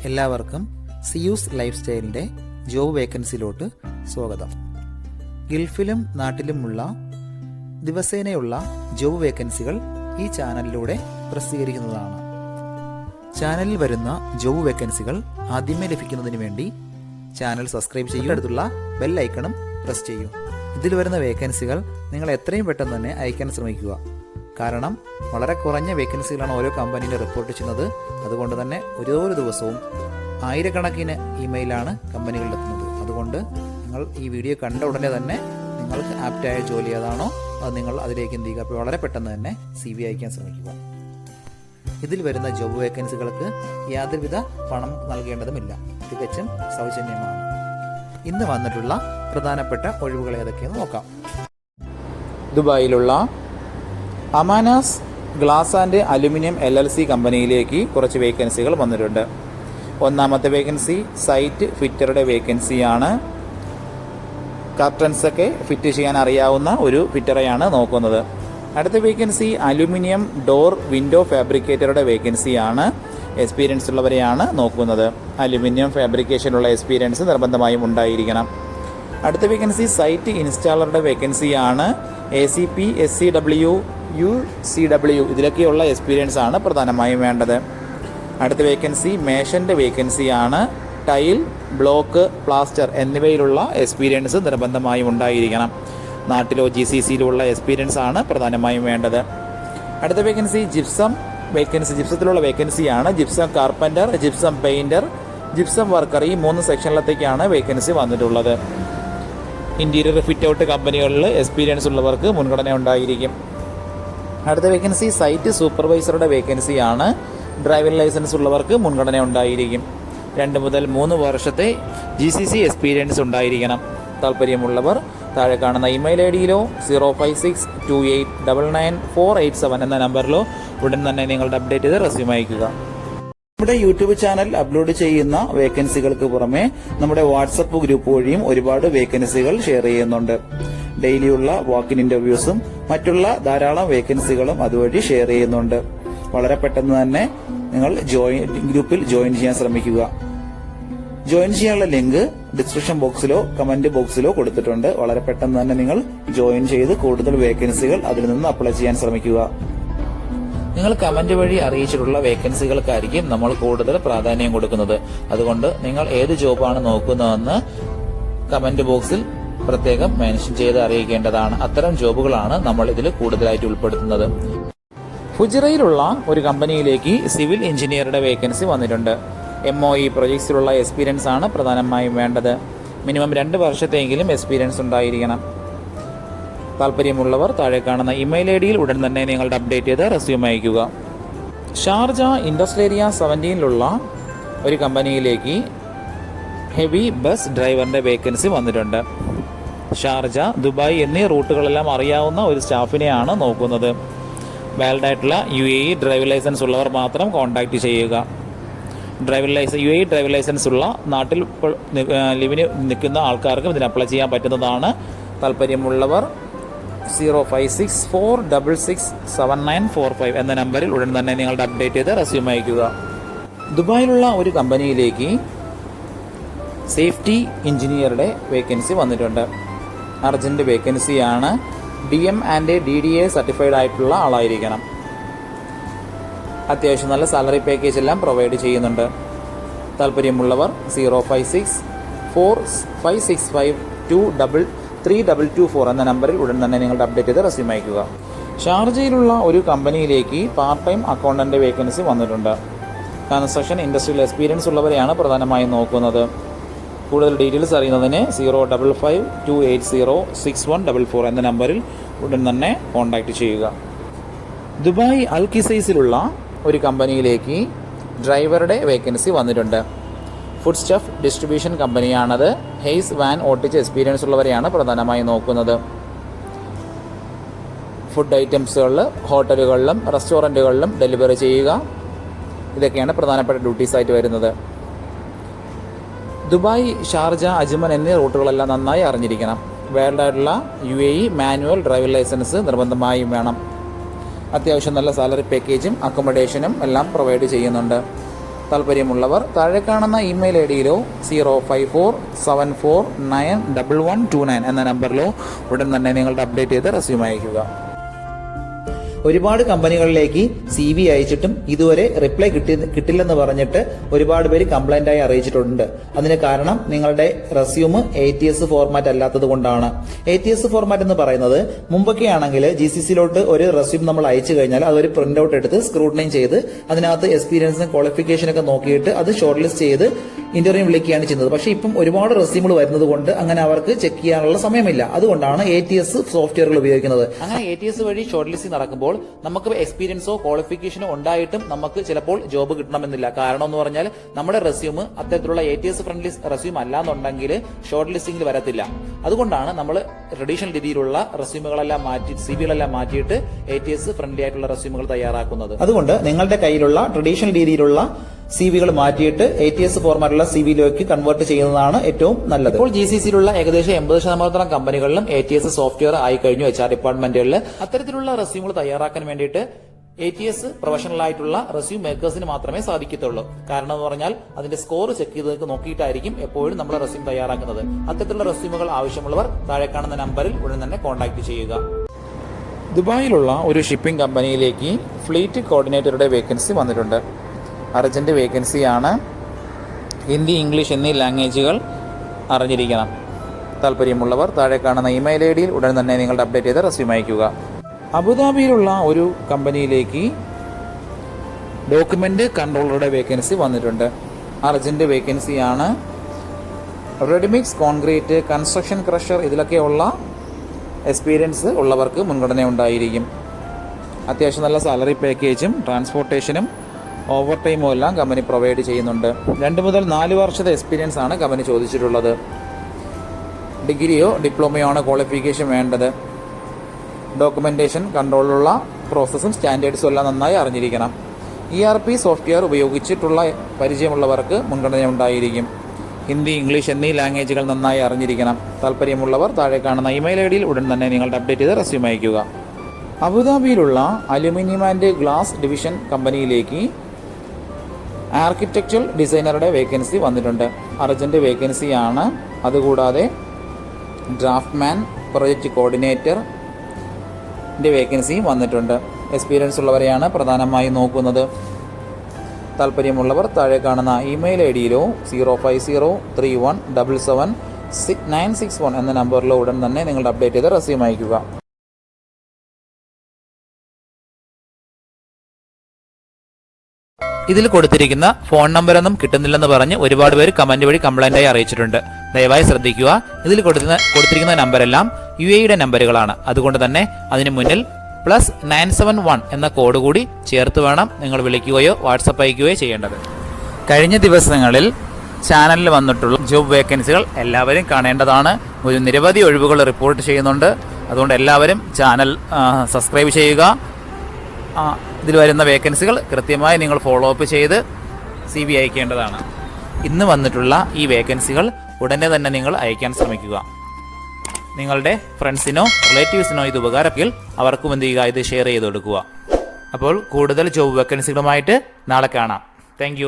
എല്ലാവർക്കും Zeus life സ്റ്റൈലിൻ്റെ job വേക്കൻസിയിലോട്ട് സ്വാഗതം. ഗൾഫിലും നാട്ടിലുമുള്ള ദിവസേനയുള്ള job വേക്കൻസികൾ ഈ ചാനലിലൂടെ പ്രസിദ്ധീകരിക്കുന്നതാണ്. ചാനലിൽ വരുന്ന ജോബ് വേക്കൻസികൾ ആദ്യമേ ലഭിക്കുന്നതിന് വേണ്ടി ചാനൽ സബ്സ്ക്രൈബ് ചെയ്യുക, അടുത്തുള്ള ബെൽ ഐക്കണും പ്രസ് ചെയ്യൂ. ഇതിൽ വരുന്ന വേക്കൻസികൾ നിങ്ങൾ എത്രയും പെട്ടെന്ന് തന്നെ അയക്കാൻ ശ്രമിക്കുക. കാരണം വളരെ കുറഞ്ഞ വേക്കൻസികളാണ് ഓരോ കമ്പനിയിലും റിപ്പോർട്ട് ചെയ്യുന്നത്. അതുകൊണ്ട് തന്നെ ഓരോ ദിവസവും ആയിരക്കണക്കിന് ഇമെയിലാണ് കമ്പനികളിലെത്തുന്നത്. അതുകൊണ്ട് നിങ്ങൾ ഈ വീഡിയോ കണ്ട ഉടനെ തന്നെ നിങ്ങൾക്ക് ആപ്റ്റായ ജോലി ഏതാണോ അത് നിങ്ങൾ അതിലേക്ക് എന്ത് ചെയ്യുക. അപ്പോൾ വളരെ പെട്ടെന്ന് തന്നെ CV അയക്കാൻ ശ്രമിക്കുക. ഇതിൽ വരുന്ന ജോബ് വേക്കൻസികൾക്ക് യാതൊരുവിധ പണം നൽകേണ്ടതുമില്ല, തികച്ചും സൗജന്യമാണ്. ഇന്ന് വന്നിട്ടുള്ള പ്രധാനപ്പെട്ട ഒഴിവുകൾ ഏതൊക്കെയെന്ന് നോക്കാം. ദുബായിലുള്ള അമാനാസ് ഗ്ലാസ് ആൻഡ് അലുമിനിയം LLC കമ്പനിയിലേക്ക് കുറച്ച് വേക്കൻസികൾ വന്നിട്ടുണ്ട്. ഒന്നാമത്തെ വേക്കൻസി സൈറ്റ് ഫിറ്ററുടെ വേക്കൻസിയാണ്. കർട്ടൻസൊക്കെ ഫിറ്റ് ചെയ്യാൻ അറിയാവുന്ന ഒരു ഫിറ്ററെയാണ് നോക്കുന്നത്. അടുത്ത വേക്കൻസി അലുമിനിയം ഡോർ വിൻഡോ ഫാബ്രിക്കേറ്ററുടെ വേക്കൻസിയാണ്. എക്സ്പീരിയൻസ് ഉള്ളവരെയാണ് നോക്കുന്നത്. അലുമിനിയം ഫാബ്രിക്കേഷനുള്ള എക്സ്പീരിയൻസ് നിർബന്ധമായും ഉണ്ടായിരിക്കണം. അടുത്ത വേക്കൻസി സൈറ്റ് ഇൻസ്റ്റാളറുടെ വേക്കൻസിയാണ്. ACP SCW UCW ഇതിലൊക്കെയുള്ള എക്സ്പീരിയൻസ് ആണ് പ്രധാനമായും വേണ്ടത്. അടുത്ത വേക്കൻസി മേഷൻ്റെ വേക്കൻസിയാണ്. ടൈൽ, ബ്ലോക്ക്, പ്ലാസ്റ്റർ എന്നിവയിലുള്ള എക്സ്പീരിയൻസ് നിർബന്ധമായും ഉണ്ടായിരിക്കണം. നാട്ടിലോ GCCയിലുള്ള എക്സ്പീരിയൻസ് ആണ് പ്രധാനമായും വേണ്ടത്. അടുത്ത വേക്കൻസി ജിപ്സത്തിലുള്ള വേക്കൻസിയാണ്. Gypsum carpenter, gypsum painter, gypsum worker, ഈ 3 സെക്ഷനിലത്തേക്കാണ് വേക്കൻസി വന്നിട്ടുള്ളത്. ഇൻറ്റീരിയർ ഫിറ്റ് ഔട്ട് കമ്പനികളിൽ എക്സ്പീരിയൻസ് ഉള്ളവർക്ക് മുൻഗണന ഉണ്ടായിരിക്കും. അടുത്ത വേക്കൻസി സൈറ്റ് സൂപ്പർവൈസറുടെ വേക്കൻസിയാണ്. ഡ്രൈവിംഗ് ലൈസൻസ് ഉള്ളവർക്ക് മുൻഗണന ഉണ്ടായിരിക്കും. 2 മുതൽ 3 വർഷത്തെ GCC എക്സ്പീരിയൻസ് ഉണ്ടായിരിക്കണം. താല്പര്യമുള്ളവർ താഴെ കാണുന്ന ഇമെയിൽ ID-യിലോ 0562899487 എന്ന നമ്പറിലോ ഉടൻ തന്നെ നിങ്ങളുടെ അപ്ഡേറ്റ് ചെയ്ത് റെസ്യൂം അയക്കുക. നമ്മുടെ യൂട്യൂബ് ചാനൽ അപ്ലോഡ് ചെയ്യുന്ന വേക്കൻസികൾക്ക് പുറമെ നമ്മുടെ വാട്സപ്പ് ഗ്രൂപ്പ് വഴിയും ഒരുപാട് വേക്കൻസികൾ ഷെയർ ചെയ്യുന്നുണ്ട്. ഡെയിലിയുള്ള വാക്കിൻ ഇന്റർവ്യൂസും മറ്റുള്ള ധാരാളം വേക്കൻസികളും അതുവഴി ഷെയർ ചെയ്യുന്നുണ്ട്. വളരെ പെട്ടെന്ന് തന്നെ നിങ്ങൾ ഗ്രൂപ്പിൽ ജോയിൻ ചെയ്യാൻ ശ്രമിക്കുക. ജോയിൻ ചെയ്യാനുള്ള ലിങ്ക് ഡിസ്ക്രിപ്ഷൻ ബോക്സിലോ കമന്റ് ബോക്സിലോ കൊടുത്തിട്ടുണ്ട്. വളരെ പെട്ടെന്ന് തന്നെ നിങ്ങൾ ജോയിൻ ചെയ്ത് കൂടുതൽ വേക്കൻസികൾ അതിൽ നിന്ന് അപ്ലൈ ചെയ്യാൻ ശ്രമിക്കുക. നിങ്ങൾ കമന്റ് വഴി അറിയിച്ചിട്ടുള്ള വേക്കൻസികൾക്കായിരിക്കും നമ്മൾ കൂടുതൽ പ്രാധാന്യം കൊടുക്കുന്നത്. അതുകൊണ്ട് നിങ്ങൾ ഏത് ജോബാണ് നോക്കുന്നതെന്ന് കമന്റ് ബോക്സിൽ പ്രത്യേകം മെൻഷൻ ചെയ്ത് അറിയിക്കേണ്ടതാണ്. അത്തരം ജോബുകളാണ് നമ്മൾ ഇതിൽ കൂടുതലായിട്ട് ഉൾപ്പെടുത്തുന്നത്. ഫുജിറയിലുള്ള ഒരു കമ്പനിയിലേക്ക് സിവിൽ എഞ്ചിനീയറുടെ വേക്കൻസി വന്നിട്ടുണ്ട്. MOE പ്രൊജക്ട്സിലുള്ള എക്സ്പീരിയൻസ് ആണ് പ്രധാനമായും വേണ്ടത്. മിനിമം 2 വർഷത്തെങ്കിലും എക്സ്പീരിയൻസ് ഉണ്ടായിരിക്കണം. താല്പര്യമുള്ളവർ താഴെ കാണുന്ന ഇമെയിൽ ID-യിൽ ഉടൻ തന്നെ നിങ്ങളുടെ അപ്ഡേറ്റ് ചെയ്ത് റെസ്യൂം അയക്കുക. ഷാർജ ഇൻഡസ്ട്രിയൽ ഏരിയ 17-ലുള്ള ഒരു കമ്പനിയിലേക്ക് ഹെവി ബസ് ഡ്രൈവറിൻ്റെ വേക്കൻസി വന്നിട്ടുണ്ട്. ഷാർജ, ദുബായ് എന്നീ റൂട്ടുകളെല്ലാം അറിയാവുന്ന ഒരു സ്റ്റാഫിനെയാണ് നോക്കുന്നത്. വാലിഡ് ആയിട്ടുള്ള UAE ഡ്രൈവിംഗ് ലൈസൻസ് ഉള്ളവർ മാത്രം കോൺടാക്റ്റ് ചെയ്യുക. UAE ഡ്രൈവിംഗ് ലൈസൻസ് ഉള്ള നാട്ടിൽ ലിവിന് നിൽക്കുന്ന ആൾക്കാർക്കും ഇതിന് അപ്ലൈ ചെയ്യാൻ പറ്റുന്നതാണ്. താല്പര്യമുള്ളവർ 0564667945 എന്ന നമ്പറിൽ ഉടൻ തന്നെ നിങ്ങളുടെ അപ്ഡേറ്റ് ചെയ്ത് റെസ്യൂം അയക്കുക. ദുബായിലുള്ള ഒരു കമ്പനിയിലേക്ക് സേഫ്റ്റി എഞ്ചിനീയറുടെ വേക്കൻസി വന്നിട്ടുണ്ട്. അർജന്റ് വേക്കൻസിയാണ്. DM ആൻഡ് DDA സർട്ടിഫൈഡ് ആയിട്ടുള്ള ആളായിരിക്കണം. അത്യാവശ്യം നല്ല സാലറി പാക്കേജ് എല്ലാം പ്രൊവൈഡ് ചെയ്യുന്നുണ്ട്. താല്പര്യമുള്ളവർ 056456523324 എന്ന നമ്പറിൽ ഉടൻ തന്നെ നിങ്ങളുടെ അപ്ഡേറ്റ് ചെയ്ത് റെസ്യൂം അയക്കുക. ഷാർജയിലുള്ള ഒരു കമ്പനിയിലേക്ക് പാർട്ട് ടൈം അക്കൗണ്ടന്റ് വേക്കൻസി വന്നിട്ടുണ്ട്. കൺസ്ട്രക്ഷൻ ഇൻഡസ്ട്രിയൽ എക്സ്പീരിയൻസ് ഉള്ളവരെയാണ് പ്രധാനമായും നോക്കുന്നത്. കൂടുതൽ ഡീറ്റെയിൽസ് അറിയുന്നതിന് 0552806144 എന്ന നമ്പറിൽ ഉടൻ തന്നെ കോൺടാക്റ്റ് ചെയ്യുക. ദുബായ് അൽ ഖിസൈസിലുള്ള ഒരു കമ്പനിയിലേക്ക് ഡ്രൈവറുടെ വേക്കൻസി വന്നിട്ടുണ്ട്. ഫുഡ് സ്റ്റഫ് ഡിസ്ട്രിബ്യൂഷൻ കമ്പനിയാണത്. ഹെയ്സ് വാൻ ഓട്ടിച്ച് എക്സ്പീരിയൻസ് ഉള്ളവരെയാണ് പ്രധാനമായും നോക്കുന്നത്. ഫുഡ് ഐറ്റംസുകളിൽ ഹോട്ടലുകളിലും റെസ്റ്റോറൻറ്റുകളിലും ഡെലിവറി ചെയ്യുക. ഇതൊക്കെയാണ് പ്രധാനപ്പെട്ട ഡ്യൂട്ടീസ് ആയിട്ട് വരുന്നത്. ദുബായ്, ഷാർജ, അജ്മൻ എന്നീ റൂട്ടുകളെല്ലാം നന്നായി അറിഞ്ഞിരിക്കണം. വാലിഡ് ആയിട്ടുള്ള UAE മാനുവൽ ഡ്രൈവിംഗ് ലൈസൻസ് നിർബന്ധമായും വേണം. അത്യാവശ്യം നല്ല സാലറി പാക്കേജും അക്കോമഡേഷനും എല്ലാം പ്രൊവൈഡ് ചെയ്യുന്നുണ്ട്. താല്പര്യമുള്ളവർ താഴെ കാണുന്ന ഇമെയിൽ ഐ ഡിയിലോ 05474911129 എന്ന നമ്പറിലോ ഉടൻ തന്നെ നിങ്ങളുടെ അപ്ഡേറ്റ് ചെയ്ത് റെസ്യൂം അയക്കുക. ഒരുപാട് കമ്പനികളിലേക്ക് CV അയച്ചിട്ടും ഇതുവരെ റിപ്ലൈ കിട്ടില്ലെന്ന് പറഞ്ഞിട്ട് ഒരുപാട് പേര് കംപ്ലൈന്റ് ആയി അറിയിച്ചിട്ടുണ്ട്. അതിന് കാരണം നിങ്ങളുടെ റെസ്യൂം ATS ഫോർമാറ്റ് അല്ലാത്തത് കൊണ്ടാണ്. ATS ഫോർമാറ്റ് എന്ന് പറയുന്നത് മുമ്പൊക്കെ ആണെങ്കിൽ GCCയിലോട്ട് ഒരു റെസ്യൂം നമ്മൾ അയച്ചു കഴിഞ്ഞാൽ അതൊരു പ്രിന്റ് ഔട്ട് എടുത്ത് സ്ക്രൂട്ടനൈസ് ചെയ്ത് അതിനകത്ത് എക്സ്പീരിയൻസും ക്വാളിഫിക്കേഷൻ ഒക്കെ നോക്കിയിട്ട് അത് ഷോർട്ട് ലിസ്റ്റ് ചെയ്ത് ഇന്റർവ്യൂ വിളിക്കുകയാണ് ചെയ്യുന്നത്. പക്ഷേ ഇപ്പം ഒരുപാട് റെസ്യൂമുകൾ വരുന്നത് കൊണ്ട് അങ്ങനെ അവർക്ക് ചെക്ക് ചെയ്യാനുള്ള സമയമില്ല. അതുകൊണ്ടാണ് ATS സോഫ്റ്റ്വെയറുകൾ ഉപയോഗിക്കുന്നത്. അങ്ങനെ ATS വഴി ഷോർട്ട് ലിസ്റ്റ് നടക്കുമ്പോൾ നമുക്ക് എക്സ്പീരിയൻസോ ക്വാളിഫിക്കേഷനോ ഉണ്ടായിട്ടും നമുക്ക് ചിലപ്പോൾ ജോബ് കിട്ടണമെന്നില്ല. കാരണം എന്ന് പറഞ്ഞാൽ നമ്മുടെ റെസ്യൂം അത്തരത്തിലുള്ള ATS ഫ്രണ്ട്ലി റെസ്യൂം അല്ലാന്നുണ്ടെങ്കിൽ ഷോർട്ട് ലിസ്റ്റിംഗിൽ വരത്തില്ല. അതുകൊണ്ടാണ് നമ്മൾ ട്രഡീഷണൽ രീതിയിലുള്ള റെസ്യൂമുകളെല്ലാം മാറ്റി CVകളെല്ലാം മാറ്റിയിട്ട് ATS ഫ്രണ്ട്ലി ആയിട്ടുള്ള റെസ്യൂമുകൾ തയ്യാറാക്കുന്നത്. അതുകൊണ്ട് നിങ്ങളുടെ കയ്യിലുള്ള ട്രഡീഷണൽ രീതിയിലുള്ള CVകൾ മാറ്റിയിട്ട് ATS ഫോർമാറ്റുള്ള CVയിലേക്ക് കൺവേർട്ട് ചെയ്യുന്നതാണ് ഏറ്റവും നല്ലത്. ഇപ്പോൾ GCCയിലുള്ള ഏകദേശം 80% കമ്പനികളിലും ATS സോഫ്റ്റ്വെയർ ആയി കഴിഞ്ഞു. HR ഡിപ്പാർട്ട്മെന്റുകളിൽ അത്തരത്തിലുള്ള റെസ്യൂമുകൾ തയ്യാറാക്കാൻ വേണ്ടിയിട്ട് ATS പ്രൊഫഷണൽ ആയിട്ടുള്ള റെസ്യൂം മേക്കേഴ്സിന് മാത്രമേ സാധിക്കത്തുള്ളൂ. കാരണം എന്ന് പറഞ്ഞാൽ അതിന്റെ സ്കോർ ചെക്ക് ചെയ്ത് നോക്കിയിട്ടായിരിക്കും എപ്പോഴും നമ്മൾ റെസ്യൂം തയ്യാറാക്കുന്നത്. അത്തരത്തിലുള്ള റെസ്യൂമുകൾ ആവശ്യമുള്ളവർ താഴെ കാണുന്ന നമ്പറിൽ ഉടൻ തന്നെ കോൺടാക്ട് ചെയ്യുക. ദുബായിലുള്ള ഒരു ഷിപ്പിംഗ് കമ്പനിയിലേക്ക് ഫ്ലീറ്റ് കോർഡിനേറ്ററുടെ വേക്കൻസി വന്നിട്ടുണ്ട്. അർജന്റ് വേക്കൻസിയാണ്. ഹിന്ദി, ഇംഗ്ലീഷ് എന്നീ ലാംഗ്വേജുകൾ അറിഞ്ഞിരിക്കണം. താല്പര്യമുള്ളവർ താഴെ കാണുന്ന ഇമെയിൽ ഐ ഡിയിൽ ഉടൻ തന്നെ നിങ്ങളുടെ അപ്ഡേറ്റ് ചെയ്ത് റെസ്യൂം അയക്കുക. അബുദാബിയിലുള്ള ഒരു കമ്പനിയിലേക്ക് ഡോക്യുമെന്റ് കൺട്രോളറുടെ വേക്കൻസി വന്നിട്ടുണ്ട്. അർജന്റ് വേക്കൻസിയാണ്. റെഡിമിക്സ്, കോൺക്രീറ്റ്, കൺസ്ട്രക്ഷൻ ക്രഷർ ഇതിലൊക്കെയുള്ള എക്സ്പീരിയൻസ് ഉള്ളവർക്ക് മുൻഗണന ഉണ്ടായിരിക്കും. അത്യാവശ്യം നല്ല സാലറി പാക്കേജും ട്രാൻസ്പോർട്ടേഷനും ഓവർ ടൈമും എല്ലാം കമ്പനി പ്രൊവൈഡ് ചെയ്യുന്നുണ്ട്. 2 മുതൽ 4 വർഷത്തെ എക്സ്പീരിയൻസ് ആണ് കമ്പനി ചോദിച്ചിട്ടുള്ളത്. ഡിഗ്രിയോ ഡിപ്ലോമയോ ആണ് ക്വാളിഫിക്കേഷൻ വേണ്ടത്. ഡോക്യുമെന്റേഷൻ, കൺട്രോളിലുള്ള പ്രോസസ്സും സ്റ്റാൻഡേർഡ്സും എല്ലാം നന്നായി അറിഞ്ഞിരിക്കണം. ERP സോഫ്റ്റ്വെയർ ഉപയോഗിച്ചിട്ടുള്ള പരിചയമുള്ളവർക്ക് മുൻഗണന ഉണ്ടായിരിക്കും. ഹിന്ദി, ഇംഗ്ലീഷ് എന്നീ ലാംഗ്വേജുകൾ നന്നായി അറിഞ്ഞിരിക്കണം. താല്പര്യമുള്ളവർ താഴെ കാണുന്ന ഇമെയിൽ ഐ ഡിയിൽ ഉടൻ തന്നെ നിങ്ങളുടെ അപ്ഡേറ്റ് ചെയ്ത് റെസ്യൂം അയക്കുക. അബുദാബിയിലുള്ള അലുമിനിയം ആൻഡ് ഗ്ലാസ് ഡിവിഷൻ കമ്പനിയിലേക്ക് ആർക്കിടെക്ചറൽ ഡിസൈനറുടെ വേക്കൻസി വന്നിട്ടുണ്ട്. അർജന്റ് വേക്കൻസിയാണ്. അതുകൂടാതെ ഡ്രാഫ്റ്റ്മാൻ, പ്രൊജക്ട് കോർഡിനേറ്ററിന്റെ വേക്കൻസിയും വന്നിട്ടുണ്ട്. എക്സ്പീരിയൻസ് ഉള്ളവരെയാണ് പ്രധാനമായും നോക്കുന്നത്. താല്പര്യമുള്ളവർ താഴെ കാണുന്ന ഇമെയിൽ ഐ ഡിയിലോ 05031776961 എന്ന നമ്പറിലോ ഉടൻ തന്നെ നിങ്ങളുടെ അപ്ഡേറ്റ് ചെയ്ത് റെസ്യൂം അയക്കുക. ഇതിൽ കൊടുത്തിരിക്കുന്ന ഫോൺ നമ്പറൊന്നും കിട്ടുന്നില്ലെന്ന് പറഞ്ഞ് ഒരുപാട് പേര് കമന്റ് വഴി കംപ്ലൈന്റായി അറിയിച്ചിട്ടുണ്ട്. ദയവായി ശ്രദ്ധിക്കുക. ഇതിൽ കൊടുത്തിരിക്കുന്ന നമ്പരെല്ലാം UAE നമ്പറുകളാണ്. അതുകൊണ്ട് തന്നെ അതിന് മുന്നിൽ +971 എന്ന കോഡ് കൂടി ചേർത്ത് വേണം നിങ്ങൾ വിളിക്കുകയോ വാട്സപ്പ് അയക്കുകയോ ചെയ്യേണ്ടത്. കഴിഞ്ഞ ദിവസങ്ങളിൽ ചാനലിൽ വന്നിട്ടുള്ള ജോബ് വേക്കൻസികൾ എല്ലാവരും കാണേണ്ടതാണ്. ഒരു നിരവധി ഒഴിവുകൾ റിപ്പോർട്ട് ചെയ്യുന്നുണ്ട്. അതുകൊണ്ട് എല്ലാവരും ചാനൽ സബ്സ്ക്രൈബ് ചെയ്യുക. ഇതിൽ വരുന്ന വേക്കൻസികൾ കൃത്യമായി നിങ്ങൾ ഫോളോ അപ്പ് ചെയ്ത് CV അയക്കേണ്ടതാണ്. ഇന്ന് വന്നിട്ടുള്ള ഈ വേക്കൻസികൾ ഉടനെ തന്നെ നിങ്ങൾ അയക്കാൻ ശ്രമിക്കുക. നിങ്ങളുടെ ഫ്രണ്ട്സിനോ റിലേറ്റീവ്സിനോ ഇത് ഉപകാരമെങ്കിൽ അവർക്കും എന്ത് ചെയ്യുക, ഇത് ഷെയർ ചെയ്ത് കൊടുക്കുക. അപ്പോൾ കൂടുതൽ ജോബ് വേക്കൻസികളുമായിട്ട് നാളെ കാണാം. താങ്ക്